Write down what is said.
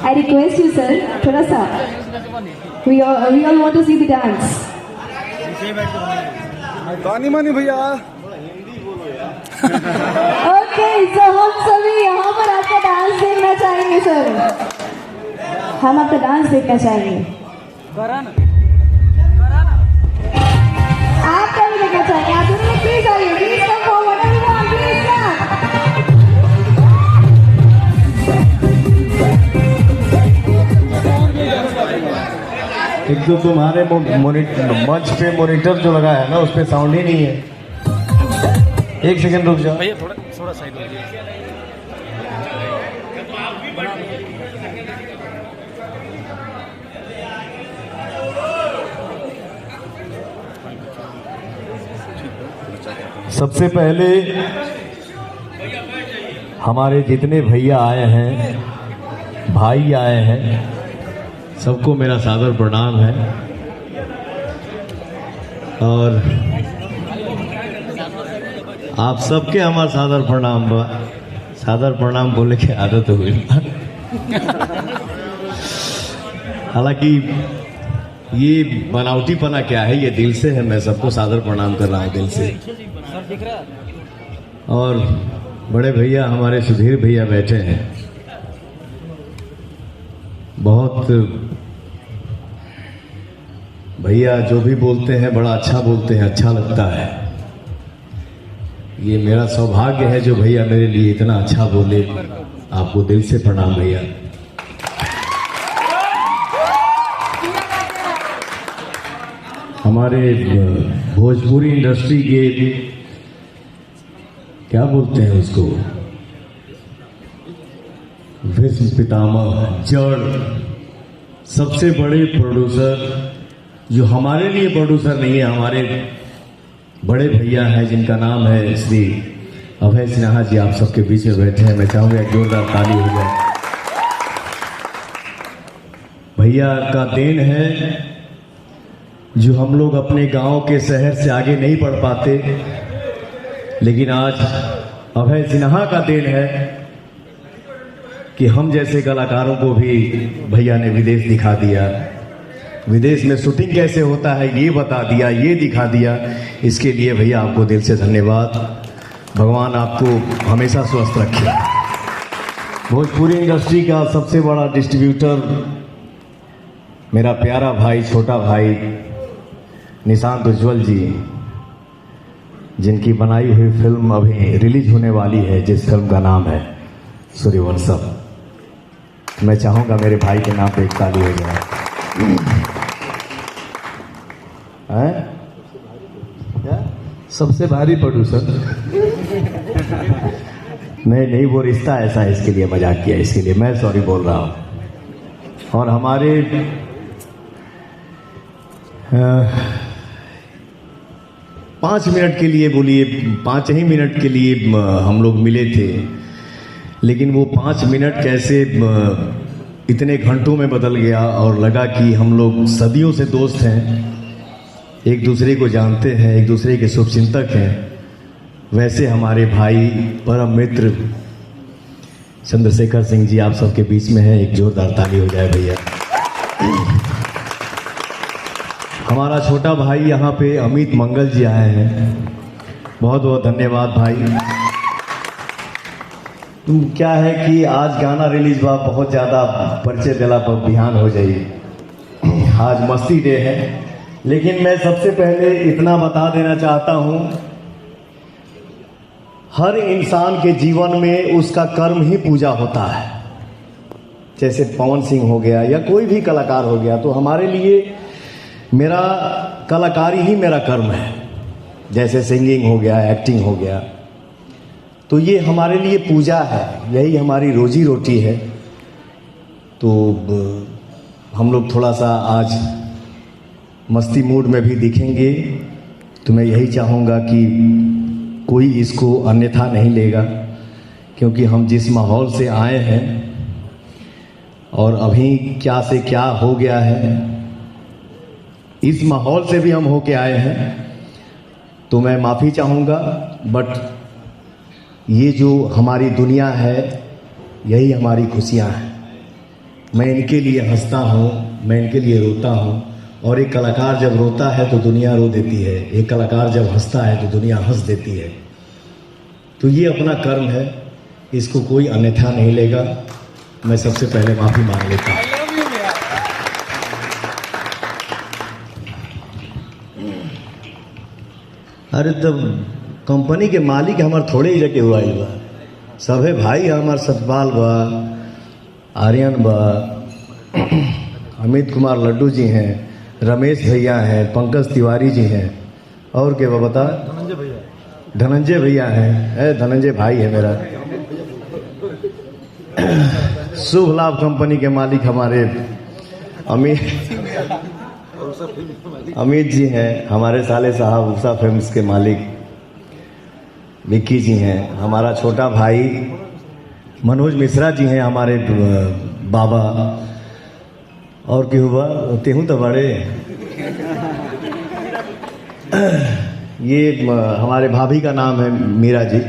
I request you, sir, थोड़ा सा. We all want to see the dance. तानी मानी भैया. Okay, so हम सभी यहाँ पर आपका डांस देखना चाहेंगे सर. हम आपका डांस देखना चाहेंगे. आपका भी देखना चाहेंगे. आप दोनों प्लीज आइए. Please come forward. Everyone, please come. एक तो तुम्हारे मंच पे मॉनिटर जो लगा है ना, उस पे साउंड ही नहीं है. एक सेकंड रुक जाओ भैया, थोड़ा साइड हो जाइए. सबसे पहले हमारे जितने भैया आए हैं, भाई आए हैं, सबको मेरा सादर प्रणाम है. और आप सबके हमारा सादर प्रणाम बा. सादर प्रणाम बोले की आदत हो गई. हालांकि ये बनावटीपना क्या है, ये दिल से है. मैं सबको सादर प्रणाम कर रहा हूँ दिल से. और बड़े भैया हमारे सुधीर भैया बैठे हैं. बहुत भैया जो भी बोलते हैं बड़ा अच्छा बोलते हैं, अच्छा लगता है. ये मेरा सौभाग्य है जो भैया मेरे लिए इतना अच्छा बोले. आपको दिल से प्रणाम भैया. हमारे भोजपुरी इंडस्ट्री के क्या बोलते हैं उसको, भीष्म पितामह, जड़, सबसे बड़े प्रोड्यूसर, जो हमारे लिए प्रोड्यूसर नहीं है, हमारे बड़े भैया हैं जिनका नाम है श्री अभय सिन्हा जी. आप सबके बीच में बैठे हैं. मैं चाहूंगा एक जोरदार ताली हो जाए. भैया का देन है जो हम लोग अपने गांव के शहर से आगे नहीं बढ़ पाते, लेकिन आज अभय सिन्हा का देन है कि हम जैसे कलाकारों को भी भैया ने विदेश दिखा दिया. विदेश में शूटिंग कैसे होता है ये बता दिया, ये दिखा दिया. इसके लिए भैया आपको दिल से धन्यवाद. भगवान आपको हमेशा स्वस्थ रखे. भोजपुरी इंडस्ट्री का सबसे बड़ा डिस्ट्रीब्यूटर मेरा प्यारा भाई, छोटा भाई निशांत उज्ज्वल जी, जिनकी बनाई हुई फिल्म अभी रिलीज होने वाली है, जिस फिल्म का नाम है सूर्यवंशम. मैं चाहूंगा मेरे भाई के नाम पे एक ताली हो जाए. सबसे भारी प्रोड्यूसर नहीं, वो रिश्ता ऐसा है, इसके लिए मजाक किया, इसके लिए मैं सॉरी बोल रहा हूं. और हमारे 5 मिनट के लिए, बोलिए 5 ही मिनट के लिए हम लोग मिले थे, लेकिन वो 5 मिनट कैसे इतने घंटों में बदल गया और लगा कि हम लोग सदियों से दोस्त हैं, एक दूसरे को जानते हैं, एक दूसरे के शुभचिंतक हैं. वैसे हमारे भाई परम मित्र चंद्रशेखर सिंह जी आप सबके बीच में है. एक जोरदार ताली हो जाए भैया. हमारा छोटा भाई यहाँ पे अमित मंगल जी आए हैं. बहुत बहुत धन्यवाद भाई. तुम क्या है कि आज गाना रिलीज हुआ, बहुत ज़्यादा परिचय दिला पर ध्यान हो जाइए. आज मस्ती डे है, लेकिन मैं सबसे पहले इतना बता देना चाहता हूँ, हर इंसान के जीवन में उसका कर्म ही पूजा होता है. जैसे पवन सिंह हो गया या कोई भी कलाकार हो गया, तो हमारे लिए मेरा कलाकारी ही मेरा कर्म है. जैसे सिंगिंग हो गया, एक्टिंग हो गया, तो ये हमारे लिए पूजा है, यही हमारी रोजी रोटी है. तो हम लोग थोड़ा सा आज मस्ती मूड में भी दिखेंगे, तो मैं यही चाहूँगा कि कोई इसको अन्यथा नहीं लेगा, क्योंकि हम जिस माहौल से आए हैं और अभी क्या से क्या हो गया है, इस माहौल से भी हम होके आए हैं. तो मैं माफ़ी चाहूँगा, बट ये जो हमारी दुनिया है, यही हमारी खुशियाँ हैं. मैं इनके लिए हंसता हूँ, मैं इनके लिए रोता हूँ। और एक कलाकार जब रोता है तो दुनिया रो देती है, एक कलाकार जब हंसता है तो दुनिया हंस देती है। तो ये अपना कर्म है, इसको कोई अन्यथा नहीं लेगा। मैं सबसे पहले माफ़ी मांग लेता हूँ। अरे तब कंपनी के मालिक हमार थोड़े ही जके हुआ बा, सभे भाई हमार सतपाल बा, आर्यन बा, अमित कुमार लड्डू जी हैं, रमेश भैया हैं, पंकज तिवारी जी हैं, और क्या बता, धनंजय भैया हैं। धनंजय भाई है मेरा। शुभ लाभ कंपनी के मालिक हमारे अमित जी हैं, हमारे साले साहब उषा फिल्म्स के मालिक विक्की जी हैं, हमारा छोटा भाई मनोज मिश्रा जी हैं, हमारे बाबा। और क्या हुआ, तेहू तो बड़े। ये हमारे भाभी का नाम है मीरा जी।